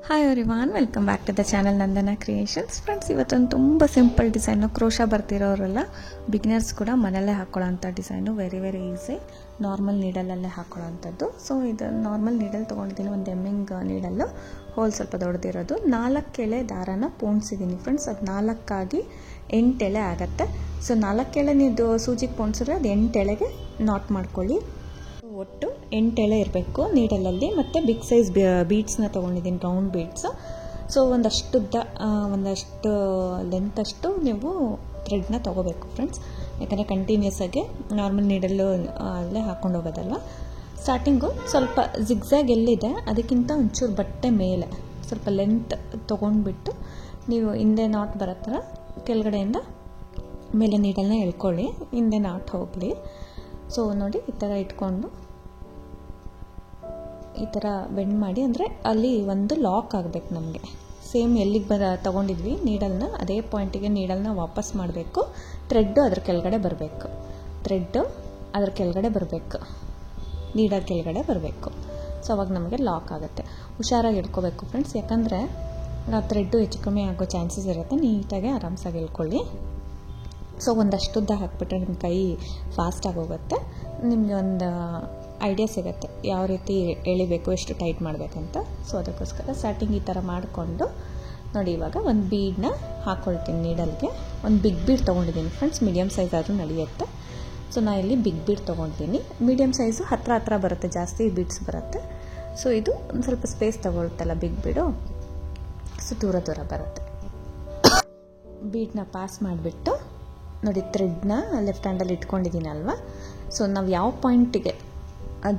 Hi everyone, welcome back to the channel Nandana creations. Friends, ಇವತ್ತೊಂದು ತುಂಬ simple design, crochet ಬರ್ತಿರೋರೆಲ್ಲ beginners ಕೂಡ ಮನೆಯಲ್ಲೇ ಹಾಕೊಳ್ಳೋಂಥ ಡಿಸೈನು. ವೆರಿ ಈಸಿ, ನಾರ್ಮಲ್ ನೀಡಲಲ್ಲೇ ಹಾಕೊಳ್ಳೋವಂಥದ್ದು. ಸೊ ಇದು ನಾರ್ಮಲ್ ನೀಡಲ್ ತೊಗೊಂಡಿದ್ದೀನಿ, ಒಂದು ಎಮ್ಮಿಂಗ್ ನೀಡಲ್ಲು, ಹೋಲ್ ಸ್ವಲ್ಪ ದೊಡ್ಡದಿರೋದು. 4 ಎಳೆ ದಾರಾನ ಪೋಣಿಸಿದ್ದೀನಿ ಫ್ರೆಂಡ್ಸ್. ಅದು 4 8 ಎಳೆ ಆಗುತ್ತೆ. ಸೊ 4 ಎಳೆ ನೀವು ಸೂಜಿಗೆ ಪೋಣಿಸಿದ್ರೆ ಅದು 8 ಎಳೆಗೆ ನಾಟ್ ಮಾಡ್ಕೊಳ್ಳಿ. ಒಟ್ಟು 8 ಎಳೆ ಇರಬೇಕು ನೀಡಲಲ್ಲಿ. ಮತ್ತು ಬಿಗ್ ಸೈಜ್ ಬೀಡ್ಸ್ನ ತೊಗೊಂಡಿದ್ದೀನಿ, ರೌಂಡ್ ಬೀಡ್ಸ್. ಸೊ ಒಂದಷ್ಟು ಲೆಂತ್ ಅಷ್ಟು ನೀವು ಥ್ರೆಡ್ನ ತೊಗೋಬೇಕು ಫ್ರೆಂಡ್ಸ್, ಯಾಕಂದರೆ ಕಂಟಿನ್ಯೂಸ್ ಆಗಿ ನಾರ್ಮಲ್ ನೀಡಲ್ಲು ಅಲ್ಲೇ ಹಾಕ್ಕೊಂಡು ಹೋಗೋದಲ್ವ. ಸ್ಟಾರ್ಟಿಂಗು ಸ್ವಲ್ಪ ಜಿಗ್ಝ್ಯಾಗ್ ಎಲ್ಲಿದೆ ಅದಕ್ಕಿಂತ ಒಂಚೂರು ಬಟ್ಟೆ ಮೇಲೆ ಸ್ವಲ್ಪ ಲೆಂತ್ ತೊಗೊಂಡ್ಬಿಟ್ಟು ನೀವು ಹಿಂದೆ ನಾಟ್ ಬರೋ ಥರ ಕೆಳಗಡೆಯಿಂದ ಮೇಲೆ ನೀಡಲ್ನ ಎಳ್ಕೊಳ್ಳಿ, ಹಿಂದೆ ನಾಟ್ ಹೋಗಲಿ. ಸೊ ನೋಡಿ, ಈ ಥರ ಇಟ್ಕೊಂಡು ಈ ಥರ ಬೆಂಡ್ ಮಾಡಿ, ಅಂದರೆ ಅಲ್ಲಿ ಒಂದು ಲಾಕ್ ಆಗಬೇಕು ನಮಗೆ. ಸೇಮ್ ಎಲ್ಲಿಗೆ ತೊಗೊಂಡಿದ್ವಿ ನೀಡಲ್ನ, ಅದೇ ಪಾಯಿಂಟಿಗೆ ನೀಡಲ್ನ ವಾಪಸ್ ಮಾಡಬೇಕು. ಥ್ರೆಡ್ಡು ಅದ್ರ ಕೆಳಗಡೆ ಬರಬೇಕು, ನೀಡಲ್ ಕೆಳಗಡೆ ಬರಬೇಕು. ಸೊ ಅವಾಗ ನಮಗೆ ಲಾಕ್ ಆಗುತ್ತೆ. ಹುಷಾರಾಗಿ ಇಟ್ಕೋಬೇಕು ಫ್ರೆಂಡ್ಸ್, ಯಾಕಂದರೆ ಥ್ರೆಡ್ಡು ಹೆಚ್ಚು ಕಮ್ಮಿ ಆಗೋ ಚಾನ್ಸಸ್ ಇರುತ್ತೆ. ನೀಟಾಗಿ ಆರಾಮ್ಸಾಗಿ ಇಳ್ಕೊಳ್ಳಿ. ಸೊ ಒಂದಷ್ಟು ಉದ್ದ ಹಾಕ್ಬಿಟ್ರೆ ನಿಮ್ಮ ಕೈ ಫಾಸ್ಟಾಗಿ ಹೋಗುತ್ತೆ. ನಿಮಗೆ ಒಂದು ಐಡಿಯಾ ಸಿಗುತ್ತೆ ಯಾವ ರೀತಿ ಎಳಿಬೇಕು, ಎಷ್ಟು ಟೈಟ್ ಮಾಡಬೇಕಂತ. ಸೊ ಅದಕ್ಕೋಸ್ಕರ ಸ್ಟಾರ್ಟಿಂಗ್ ಈ ಥರ ಮಾಡಿಕೊಂಡು ನೋಡಿ, ಇವಾಗ ಒಂದು ಬೀಡನ್ನ ಹಾಕ್ಕೊಳ್ತೀನಿ ನೀಡಲ್ಗೆ. ಒಂದು ಬಿಗ್ ಬೀಡ್ ತೊಗೊಂಡಿದ್ದೀನಿ ಫ್ರೆಂಡ್ಸ್, ಮೀಡಿಯಮ್ ಸೈಜ್ ಆದರೂ ನಡೆಯುತ್ತೆ. ಸೊ ನಾನು ಇಲ್ಲಿ ಬಿಗ್ ಬೀಡ್ ತೊಗೊಳ್ತೀನಿ. ಮೀಡಿಯಮ್ ಸೈಜು ಹತ್ರ ಬರುತ್ತೆ, ಜಾಸ್ತಿ ಬೀಡ್ಸ್ ಬರುತ್ತೆ. ಸೊ ಇದು ಒಂದು ಸ್ವಲ್ಪ ಸ್ಪೇಸ್ ತೊಗೊಳುತ್ತಲ್ಲ ಬಿಗ್ ಬೀಡು, ಸೊ ದೂರ ಬರುತ್ತೆ. ಬೀಡನ್ನ ಪಾಸ್ ಮಾಡಿಬಿಟ್ಟು ನೋಡಿ, ಥ್ರೆಡ್ನ ಲೆಫ್ಟ್ ಹ್ಯಾಂಡಲ್ಲಿ ಇಟ್ಕೊಂಡಿದ್ದೀನಲ್ವ. ಸೊ ನಾವು ಯಾವ ಪಾಯಿಂಟಿಗೆ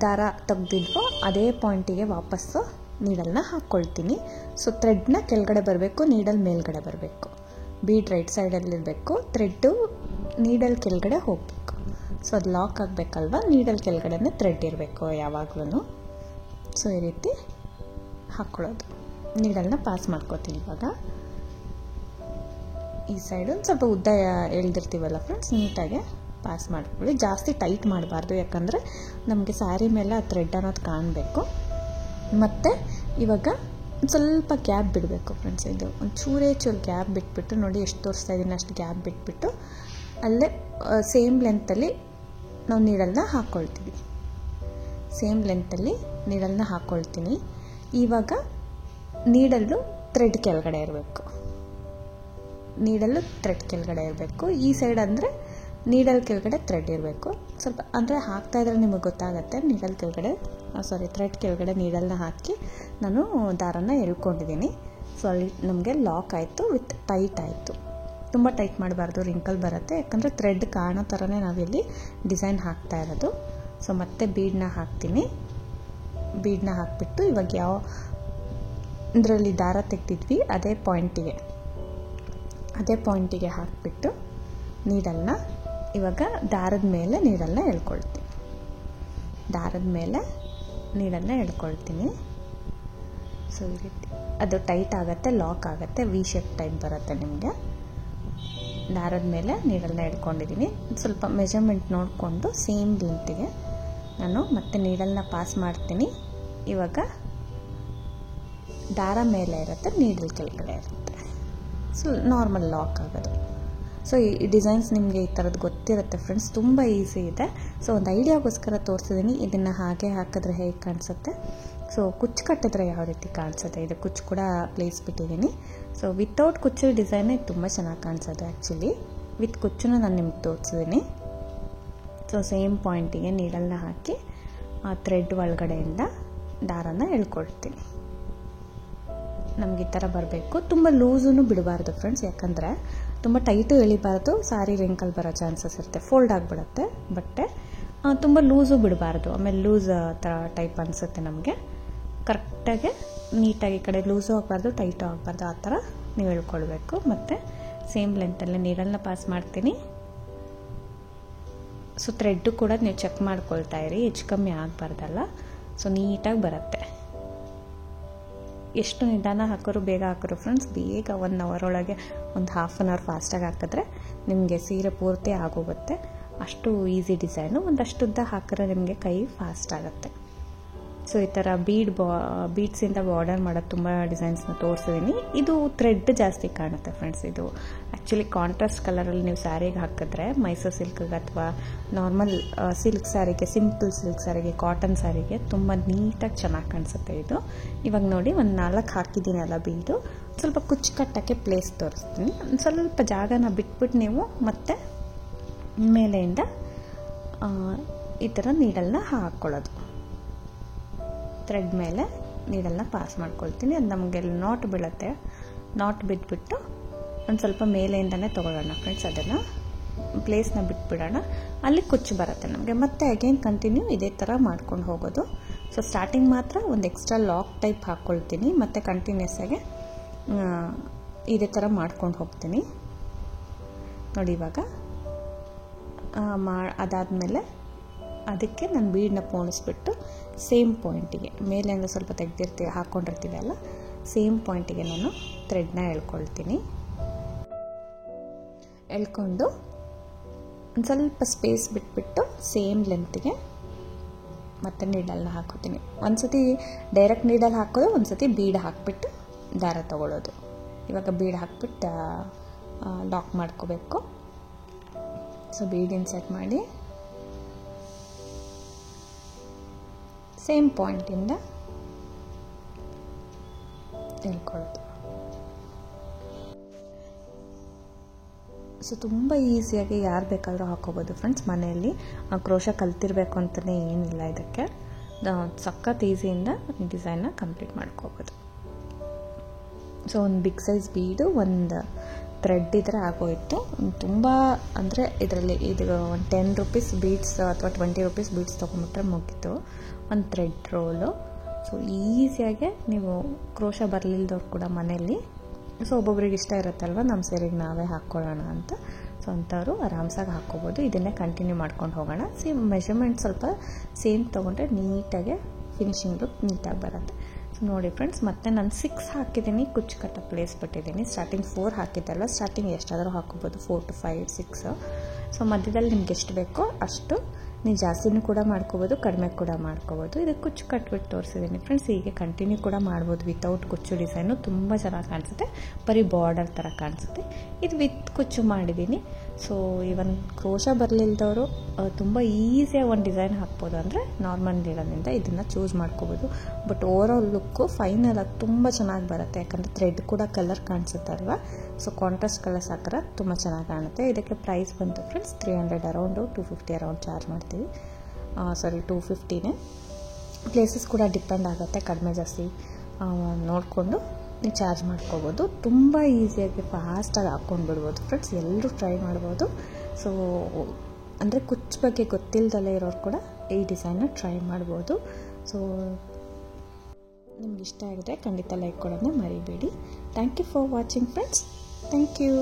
ದಾರ ತೆಗ್ದಿದ್ವೋ ಅದೇ ಪಾಯಿಂಟಿಗೆ ವಾಪಸ್ಸು ನೀಡಲ್ನ ಹಾಕ್ಕೊಳ್ತೀನಿ. ಸೊ ಥ್ರೆಡ್ನ ಕೆಳಗಡೆ ಬರಬೇಕು, ನೀಡಲ್ ಮೇಲ್ಗಡೆ ಬರಬೇಕು. ಬೀಡ್ ರೈಟ್ ಸೈಡಲ್ಲಿರಬೇಕು, ಥ್ರೆಡ್ಡು ನೀಡಲ್ ಕೆಳಗಡೆ ಹೋಗಬೇಕು. ಸೊ ಅದು ಲಾಕ್ ಆಗಬೇಕಲ್ವ, ನೀಡಲ್ ಕೆಳಗಡೆನೇ ಥ್ರೆಡ್ ಇರಬೇಕು ಯಾವಾಗಲೂ. ಸೊ ಈ ರೀತಿ ಹಾಕ್ಕೊಳ್ಳೋದು. ನೀಡಲ್ನ ಪಾಸ್ ಮಾಡ್ಕೋತೀನಿ ಇವಾಗ. ಈ ಸೈಡು ಒಂದು ಸ್ವಲ್ಪ ಉದ್ದ ಎಳ್ದಿರ್ತೀವಲ್ಲ ಫ್ರೆಂಡ್ಸ್, ನೀಟಾಗಿ ಪಾಸ್ ಮಾಡ್ಕೊಳ್ಳಿ. ಜಾಸ್ತಿ ಟೈಟ್ ಮಾಡಬಾರ್ದು, ಯಾಕಂದರೆ ನಮಗೆ ಸ್ಯಾರಿ ಮೇಲೆ ಆ ಥ್ರೆಡ್ ಅನ್ನೋದು ಕಾಣಬೇಕು. ಮತ್ತು ಇವಾಗ ಒಂದು ಸ್ವಲ್ಪ ಗ್ಯಾಪ್ ಬಿಡಬೇಕು ಫ್ರೆಂಡ್ಸ್. ಇದು ಒಂದು ಚೂರು ಗ್ಯಾಪ್ ಬಿಟ್ಬಿಟ್ಟು ನೋಡಿ, ಎಷ್ಟು ತೋರಿಸ್ತಾ ಇದ್ದೀನಿ ಅಷ್ಟು ಗ್ಯಾಪ್ ಬಿಟ್ಬಿಟ್ಟು ಅಲ್ಲೇ ಸೇಮ್ ಲೆಂತಲ್ಲಿ ನಾವು ನೀಡಲ್ನ ಹಾಕ್ಕೊಳ್ತೀನಿ. ಇವಾಗ ನೀಡಲ್ಲು ಥ್ರೆಡ್ ಕೆಳಗಡೆ ಇರಬೇಕು. ಈ ಸೈಡ್ ಅಂದರೆ ನೀಡಲ್ ಕೆಳಗಡೆ ಥ್ರೆಡ್ ಇರಬೇಕು. ಸ್ವಲ್ಪ ಅಂದರೆ ಹಾಕ್ತಾಯಿದ್ರೆ ನಿಮಗೆ ಗೊತ್ತಾಗುತ್ತೆ. ಥ್ರೆಡ್ ಕೆಳಗಡೆ ನೀಡಲ್ನ ಹಾಕಿ ನಾನು ದಾರನ ಎಳ್ಕೊಂಡಿದ್ದೀನಿ. ಸೊ ಅಲ್ಲಿ ನಮಗೆ ಲಾಕ್ ಆಯಿತು, ವಿತ್ ಟೈಟ್ ಆಯಿತು. ತುಂಬ ಟೈಟ್ ಮಾಡಬಾರ್ದು, ರಿಂಕಲ್ ಬರುತ್ತೆ. ಯಾಕಂದರೆ ಥ್ರೆಡ್ ಕಾಣೋ ಥರನೇ ನಾವಿಲ್ಲಿ ಡಿಸೈನ್ ಹಾಕ್ತಾ ಇರೋದು. ಸೊ ಮತ್ತೆ ಬೀಡನ್ನ ಹಾಕ್ತೀನಿ. ಬೀಡನ್ನ ಹಾಕ್ಬಿಟ್ಟು ಇವಾಗ ಯಾವ ಇದರಲ್ಲಿ ದಾರ ತೆಗ್ದಿದ್ವಿ ಅದೇ ಪಾಯಿಂಟಿಗೆ ಹಾಕಿಬಿಟ್ಟು ನೀಡಲ್ನ ಇವಾಗ ದಾರದ ಮೇಲೆ ನೀಡಲ್ನ ಎಳ್ಕೊಳ್ತೀನಿ. ಸೊ ಈ ರೀತಿ ಅದು ಟೈಟ್ ಆಗುತ್ತೆ, ಲಾಕ್ ಆಗುತ್ತೆ, ವಿ ಶೇಪ್ ಟೈಪ್ ಬರುತ್ತೆ ನಿಮಗೆ. ದಾರದ ಮೇಲೆ ನೀಡಲ್ನ ಎಳ್ಕೊಂಡಿದ್ದೀನಿ. ಸ್ವಲ್ಪ ಮೆಜರ್ಮೆಂಟ್ ನೋಡಿಕೊಂಡು ಸೇಮ್ ಲೆಂತಿಗೆ ನಾನು ಮತ್ತೆ ನೀಡಲ್ನ ಪಾಸ್ ಮಾಡ್ತೀನಿ. ಇವಾಗ ದಾರ ಮೇಲೆ ಇರುತ್ತೆ, ನೀಡಲ್ ಕೆಳಗಡೆ ಇರುತ್ತೆ. ಸೊ ನಾರ್ಮಲ್ ಲಾಕ್ ಆಗೋದು. ಸೊ ಈ ಡಿಸೈನ್ಸ್ ನಿಮಗೆ ಈ ಥರದ್ದು ಗೊತ್ತಿರುತ್ತೆ ಫ್ರೆಂಡ್ಸ್, ತುಂಬ ಈಸಿ ಇದೆ. ಸೊ ಒಂದು ಐಡಿಯಾಗೋಸ್ಕರ ತೋರಿಸಿದ್ದೀನಿ. ಇದನ್ನು ಹಾಗೆ ಹಾಕಿದ್ರೆ ಹೇಗೆ ಕಾಣಿಸುತ್ತೆ, ಸೊ ಕುಚ್ಚು ಕಟ್ಟಿದ್ರೆ ಯಾವ ರೀತಿ ಕಾಣಿಸುತ್ತೆ, ಇದು ಕುಚ್ಚು ಕೂಡ ಪ್ಲೇಸ್ ಬಿಟ್ಟಿದ್ದೀನಿ. ಸೊ ವಿತೌಟ್ ಕುಚ್ಚು ಡಿಸೈನೇ ತುಂಬ ಚೆನ್ನಾಗಿ ಕಾಣಿಸೋದು. ಆ್ಯಕ್ಚುಲಿ ವಿತ್ ಕುಚ್ಚನ್ನು ನಾನು ನಿಮ್ಗೆ ತೋರಿಸಿದ್ದೀನಿ. ಸೊ ಸೇಮ್ ಪಾಯಿಂಟಿಗೆ ನೀಡಲ್ನ ಹಾಕಿ ಆ ಥ್ರೆಡ್ ಒಳಗಡೆಯಿಂದ ದಾರನ ಎಳ್ಕೊಳ್ತೀನಿ. ನಮಗೆ ಈ ಥರ ಬರಬೇಕು. ತುಂಬ ಲೂಸೂ ಬಿಡಬಾರ್ದು ಫ್ರೆಂಡ್ಸ್, ಯಾಕಂದರೆ ತುಂಬ ಟೈಟು ಎಳಿಬಾರ್ದು, ಸಾರಿ ರಿಂಕಲ್ ಬರೋ ಚಾನ್ಸಸ್ ಇರುತ್ತೆ, ಫೋಲ್ಡ್ ಆಗಿಬಿಡುತ್ತೆ ಬಟ್ಟೆ. ತುಂಬ ಲೂಸು ಬಿಡಬಾರ್ದು, ಆಮೇಲೆ ಲೂಸ್ ಥರ ಟೈಪ್ ಅನಿಸುತ್ತೆ ನಮಗೆ. ಕರೆಕ್ಟಾಗಿ ನೀಟಾಗಿ ಈ ಕಡೆ ಲೂಸು ಆಗಬಾರ್ದು, ಟೈಟು ಆಗಬಾರ್ದು, ಆ ಥರ ನೀವು ಎಳ್ಕೊಳ್ಬೇಕು. ಮತ್ತು ಸೇಮ್ ಲೆಂತಲ್ಲೇ ನೀಡಲ್ನ ಪಾಸ್ ಮಾಡ್ತೀನಿ. ಸೊ ಥ್ರೆಡ್ಡು ಕೂಡ ನೀವು ಚೆಕ್ ಮಾಡ್ಕೊಳ್ತಾ ಇರಿ, ಹೆಚ್ಚು ಕಮ್ಮಿ ಆಗಬಾರ್ದಲ್ಲ. ಸೊ ನೀಟಾಗಿ ಬರುತ್ತೆ. ಎಷ್ಟು ನಿಧಾನ ಹಾಕೋರು ಬೇಗ ಹಾಕೋರು ಫ್ರೆಂಡ್ಸ್, ಬೇಗ 1 ಅವರ್ ಒಳಗೆ ಒಂದು ಹಾಫ್ ಆನ್ ಅವರ್ ಫಾಸ್ಟಾಗಿ ಹಾಕಿದ್ರೆ ನಿಮಗೆ ಸೀರೆ ಪೂರ್ತಿ ಆಗೋಗುತ್ತೆ. ಅಷ್ಟು ಈಸಿ ಡಿಸೈನು. ಒಂದಷ್ಟು ಉದ್ದ ಹಾಕಿದ್ರೆ ನಿಮಗೆ ಕೈ ಫಾಸ್ಟ್ ಆಗುತ್ತೆ. ಸೊ ಈ ಥರ ಬೀಡ್ಸಿಂದ ಬಾರ್ಡರ್ ಮಾಡೋದು ತುಂಬ ಡಿಸೈನ್ಸ್ನ ತೋರಿಸಿದ್ದೀನಿ. ಇದು ಥ್ರೆಡ್ ಜಾಸ್ತಿ ಕಾಣುತ್ತೆ ಫ್ರೆಂಡ್ಸ್. ಇದು ಆ್ಯಕ್ಚುಲಿ ಕಾಂಟ್ರಾಸ್ಟ್ ಕಲರಲ್ಲಿ ನೀವು ಸ್ಯಾರಿಗೆ ಹಾಕಿದ್ರೆ ಮೈಸೂರು ಸಿಲ್ಕ್ಗೆ ಅಥವಾ ನಾರ್ಮಲ್ ಸಿಲ್ಕ್ ಸ್ಯಾರಿಗೆ, ಸಿಂಪಲ್ ಸಿಲ್ಕ್ ಸ್ಯಾರಿಗೆ, ಕಾಟನ್ ಸ್ಯಾರಿಗೆ ತುಂಬ ನೀಟಾಗಿ ಚೆನ್ನಾಗಿ ಕಾಣಿಸುತ್ತೆ ಇದು. ಇವಾಗ ನೋಡಿ ಒಂದು 4 ಹಾಕಿದ್ದೀನಲ್ಲ ಬೀಡು, ಸ್ವಲ್ಪ ಕುಚ್ಚು ಕಟ್ಟೋಕ್ಕೆ ಪ್ಲೇಸ್ ತೋರಿಸ್ತೀನಿ. ಒಂದು ಸ್ವಲ್ಪ ಜಾಗನ ಬಿಟ್ಬಿಟ್ಟು ನೀವು ಮತ್ತೆ ಮೇಲೆಯಿಂದ ಈ ಥರ ನೀಡಲ್ನ ಹಾಕ್ಕೊಳ್ಳೋದು. ಥ್ರೆಡ್ ಮೇಲೆ ನೀಡಲ್ನ ಪಾಸ್ ಮಾಡ್ಕೊಳ್ತೀನಿ. ಅದು ನಮಗೆ ನಾಟ್ ಬೀಳುತ್ತೆ. ನಾಟ್ ಬಿಟ್ಬಿಟ್ಟು ಒಂದು ಸ್ವಲ್ಪ ಮೇಲೆಯಿಂದನೇ ತೊಗೊಳ್ಳೋಣ ಫ್ರೆಂಡ್ಸ್. ಅದನ್ನು ಪ್ಲೇಸ್ನ ಬಿಟ್ಬಿಡೋಣ, ಅಲ್ಲಿ ಕುಚ್ಚು ಬರುತ್ತೆ ನಮಗೆ. ಮತ್ತೆ ಅಗೇನ್ ಕಂಟಿನ್ಯೂ ಇದೇ ಥರ ಮಾಡ್ಕೊಂಡು ಹೋಗೋದು. ಸೊ ಸ್ಟಾರ್ಟಿಂಗ್ ಮಾತ್ರ ಒಂದು ಎಕ್ಸ್ಟ್ರಾ ಲಾಕ್ ಟೈಪ್ ಹಾಕ್ಕೊಳ್ತೀನಿ, ಮತ್ತು ಕಂಟಿನ್ಯೂಸ್ ಆಗಿ ಇದೇ ಥರ ಮಾಡ್ಕೊಂಡು ಹೋಗ್ತೀನಿ ನೋಡಿ. ಇವಾಗ ಅದಾದಮೇಲೆ ಅದಕ್ಕೆ ನಾನು ಬೀಡನ್ನ ಪೋಣಿಸ್ಬಿಟ್ಟು ಸೇಮ್ ಪಾಯಿಂಟಿಗೆ, ಮೇಲೆಯಿಂದ ಸ್ವಲ್ಪ ಹಾಕ್ಕೊಂಡಿರ್ತೀವಿ ಅಲ್ಲ, ಸೇಮ್ ಪಾಯಿಂಟಿಗೆ ನಾನು ಥ್ರೆಡ್ನ ಎಳ್ಕೊಳ್ತೀನಿ. ಎಳ್ಕೊಂಡು ಒಂದು ಸ್ವಲ್ಪ ಸ್ಪೇಸ್ ಬಿಟ್ಬಿಟ್ಟು ಸೇಮ್ ಲೆಂತ್ಗೆ ಮತ್ತೆ ನೀಡಲ್ನ ಹಾಕೋತೀನಿ. ಒಂದ್ಸತಿ ಡೈರೆಕ್ಟ್ ನೀಡಲ್ ಹಾಕೋದು, ಒಂದ್ಸತಿ ಬೀಡ್ ಹಾಕ್ಬಿಟ್ಟು ದಾರ ತಗೊಳ್ಳೋದು. ಇವಾಗ ಬೀಡ್ ಹಾಕ್ಬಿಟ್ಟು ಲಾಕ್ ಮಾಡ್ಕೋಬೇಕು. ಸೊ ಬೀಡ್ ಇನ್ಸರ್ಟ್ ಮಾಡಿ ಸೇಮ್ ಪಾಯಿಂಟಿಂದ ಎಳ್ಕೊಳ್ಳೋದು. ಸೊ ತುಂಬ ಈಸಿಯಾಗಿ ಯಾರು ಬೇಕಾದರೂ ಹಾಕೋಬೋದು ಫ್ರೆಂಡ್ಸ್. ಮನೆಯಲ್ಲಿ ಕ್ರೋಶ ಕಲ್ತಿರ್ಬೇಕು ಅಂತಲೇ ಏನಿಲ್ಲ ಇದಕ್ಕೆ. ಸಖತ್ ಈಸಿಯಿಂದ ಈ ಡಿಸೈನ್ನ ಕಂಪ್ಲೀಟ್ ಮಾಡ್ಕೋಬೋದು. ಸೊ ಒಂದು ಬಿಗ್ ಸೈಜ್ ಬೀಡು, ಒಂದು ಥ್ರೆಡ್ ಇದ್ರೆ ಆಗೋಯಿತು. ತುಂಬ ಅಂದರೆ ಇದರಲ್ಲಿ ಇದು ಒಂದು 10 ರೂಪೀಸ್ ಬೀಡ್ಸ್ ಅಥವಾ 20 ರೂಪೀಸ್ ಬೀಡ್ಸ್ ತೊಗೊಂಬಿಟ್ರೆ ಮುಗೀತು ಒಂದು ಥ್ರೆಡ್ ರೋಲು. ಸೊ ಈಸಿಯಾಗೆ ನೀವು ಕ್ರೋಶ ಬರಲಿಲ್ದವ್ರು ಕೂಡ ಮನೆಯಲ್ಲಿ, ಸೊ ಒಬ್ಬೊಬ್ರಿಗೆ ಇಷ್ಟ ಇರುತ್ತಲ್ವ ನಮ್ಮ ಸೀರೆಗೆ ನಾವೇ ಹಾಕ್ಕೊಳ್ಳೋಣ ಅಂತ, ಸೊ ಅಂಥವ್ರು ಆರಾಮ್ಸಾಗಿ ಹಾಕ್ಕೋಬೋದು. ಇದನ್ನೇ ಕಂಟಿನ್ಯೂ ಮಾಡ್ಕೊಂಡು ಹೋಗೋಣ. ಮೆಷರ್ಮೆಂಟ್ ಸ್ವಲ್ಪ ಸೇಮ್ ತೊಗೊಂಡ್ರೆ ನೀಟಾಗೆ ಫಿನಿಶಿಂಗ್ ಲುಕ್ ನೀಟಾಗಿ ಬರುತ್ತೆ. ಸೊ ನೋಡಿ ಫ್ರೆಂಡ್ಸ್, ಮತ್ತೆ ನಾನು 6 ಹಾಕಿದ್ದೀನಿ, ಕುಚ್ಚು ಕಟ್ಟ ಪ್ಲೇಸ್ ಬಿಟ್ಟಿದ್ದೀನಿ. ಸ್ಟಾರ್ಟಿಂಗ್ 4 ಹಾಕಿದ್ದಲ್ಲ, ಸ್ಟಾರ್ಟಿಂಗ್ ಎಷ್ಟಾದರೂ ಹಾಕೋಬೋದು, 4 to 5, 6. ಸೊ ಮಧ್ಯದಲ್ಲಿ ನಿಮ್ಗೆ ಎಷ್ಟು ಬೇಕೋ ಅಷ್ಟು ನೀವು ಜಾಸ್ತಿನೂ ಕೂಡ ಮಾಡ್ಕೋಬೋದು, ಕಡಿಮೆ ಕೂಡ ಮಾಡ್ಕೋಬೋದು. ಇದಕ್ಕೆ ಕುಚ್ಚು ಕಟ್ಬಿಟ್ಟು ತೋರಿಸಿದ್ದೀನಿ ಫ್ರೆಂಡ್ಸ್. ಹೀಗೆ ಕಂಟಿನ್ಯೂ ಕೂಡ ಮಾಡ್ಬೋದು. ವಿತೌಟ್ ಕುಚ್ಚು ಡಿಸೈನು ತುಂಬ ಚೆನ್ನಾಗಿ ಕಾಣಿಸುತ್ತೆ, ಬರೀ ಬಾರ್ಡರ್ ಥರ ಕಾಣಿಸುತ್ತೆ. ಇದು ವಿತ್ ಕುಚ್ಚು ಮಾಡಿದ್ದೀನಿ. ಸೊ ಇವನ್ ಕ್ರೋಶ ಬರಲಿಲ್ದವರು ತುಂಬ ಈಸಿಯಾಗಿ ಒಂದು ಡಿಸೈನ್ ಹಾಕ್ಬೋದು. ಅಂದರೆ ನಾರ್ಮಲ್ ನೀಡಲಿಂದ ಇದನ್ನು ಚೂಸ್ ಮಾಡ್ಕೋಬೋದು. ಬಟ್ ಓವರಾಲ್ ಲುಕ್ಕು ಫೈನಲ್ ಆಗಿ ತುಂಬ ಚೆನ್ನಾಗಿ ಬರುತ್ತೆ, ಯಾಕಂದರೆ ಥ್ರೆಡ್ ಕೂಡ ಕಲರ್ ಕಾಣಿಸುತ್ತೆ ಅಲ್ವಾ. ಸೊ ಕಾಂಟ್ರಾಸ್ಟ್ ಕಲರ್ಸ್ ಹಾಕಿದ್ರೆ ತುಂಬ ಚೆನ್ನಾಗಿ ಕಾಣುತ್ತೆ. ಇದಕ್ಕೆ ಪ್ರೈಸ್ ಬಂತು ಫ್ರೆಂಡ್ಸ್ 300 ಅರೌಂಡು, 250 ಅರೌಂಡ್ ಚಾರ್ಜ್ ಮಾಡ್ತೀವಿ. 250ನೇ. ಪ್ಲೇಸಸ್ ಕೂಡ ಡಿಪೆಂಡ್ ಆಗುತ್ತೆ, ಕಡಿಮೆ ಜಾಸ್ತಿ ನೋಡಿಕೊಂಡು ನೀವು ಚಾರ್ಜ್ ಮಾಡ್ಕೋಬೋದು. ತುಂಬ ಈಸಿಯಾಗಿ ಫಾಸ್ಟಾಗಿ ಹಾಕ್ಕೊಂಡು ಬಿಡ್ಬೋದು ಫ್ರೆಂಡ್ಸ್. ಎಲ್ಲರೂ ಟ್ರೈ ಮಾಡ್ಬೋದು. ಸೊ ಅಂದರೆ ಕುಚ್ಚು ಬಗ್ಗೆ ಗೊತ್ತಿಲ್ಲದಲ್ಲೇ ಇರೋರು ಕೂಡ ಈ ಡಿಸೈನ್ನ ಟ್ರೈ ಮಾಡ್ಬೋದು. ಸೊ ನಿಮ್ಗೆ ಇಷ್ಟ ಆಗಿದ್ರೆ ಖಂಡಿತ ಲೈಕ್ ಕೊಡೋದನ್ನ ಮರಿಬೇಡಿ. Thank you for watching friends. Thank you.